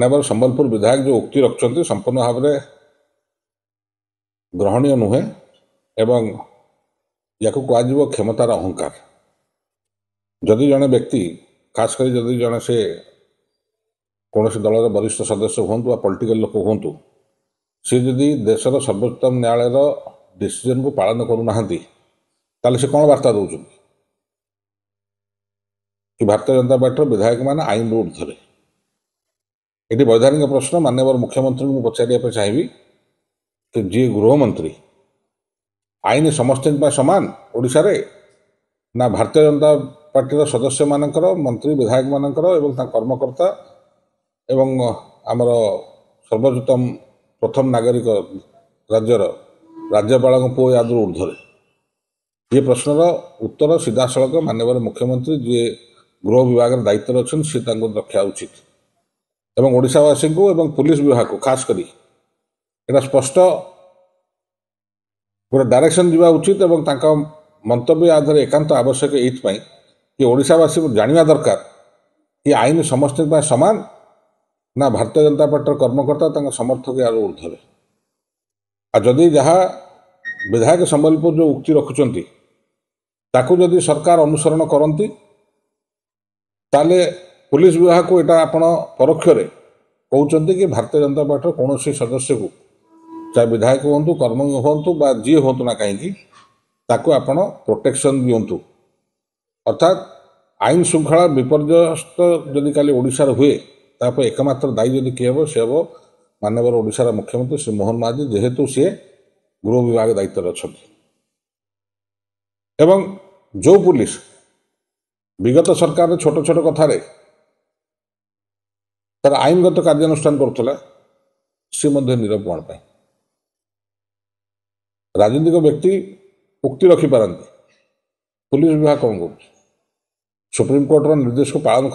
माननीय संबलपुर विधायक जो उक्ति रखुच्च संपूर्ण भाव में ग्रहणीय नुहे एवं या कह क्षमतार अहंकार। जदि जड़े व्यक्ति खासकर जदि जड़े से कौन दलर वरिष्ठ सदस्य हूँ पॉलिटिकल लोक हूँ सी जदि देशर सर्वोच्चतम न्यायालय डिसीजन को पालन करूना से कौन वार्ता दौरान कि भारतीय जनता पार्टी विधायक मान आईन ऊर्ध्वे। ये वैधानिक प्रश्न माननीय मुख्यमंत्री को पचार चाहिए कि जी गृहमंत्री आईन समस्त सामान ओडिशा रे ना भारतीय जनता पार्टी सदस्य मानकर मंत्री विधायक मानकर एवं कर्मकर्ता एवं आमर सर्वोच्चतम प्रथम नागरिक राज्यर राज्यपाल पुओ आदि ऊर्ध्वे। ये प्रश्नर उत्तर सीधा सड़क माननीय मुख्यमंत्री जी गृह विभाग दायित्व अच्छे सी रखा उचित एवं ओडिशावासी को एवं पुलिस विभाग को खास करी एटा स्पष्ट गोटे डायरेक्शन दिवा उचित एवं मंतव्य आधार एकांत आवश्यक ये कि ओडिशावासी जानवा दरकार कि आईन समस्त सामान ना भारतीय जनता पार्टी कर्मकर्ता समर्थक यार ऊर्ध्वे। आ जदि जहाँ विधायक संबलपुर जो उक्ति रखुच्च ताकू जदि सरकार अनुसरण करती ताले पुलिस विभाग को यहाँ आपण परोक्ष कहते कि भारतीय जनता पार्टी कौन सदस्य को चाहे विधायक हूँ कर्मी हूँ जी हूँ ना कहीं आपण प्रोटेक्शन दिंतु। अर्थात आईन श्रृंखला विपर्यस्त जदि काली ओडिशार हुए ताप एकमात्र दायी जदि किए हे से हे माननीय ओडिशार मुख्यमंत्री श्री मोहन महादी जेहेतु सी गृह विभाग दायित्व अच्छा एवं जो पुलिस विगत सरकार छोट छोट कथार तार आईनगत कार्यानुष्ठान करुला सी नीरव कौन पाई राजनीतिक व्यक्ति उक्ति रखिपारती पुलिस विभाग कौन कर सुप्रीमकोर्टर निर्देश को पालन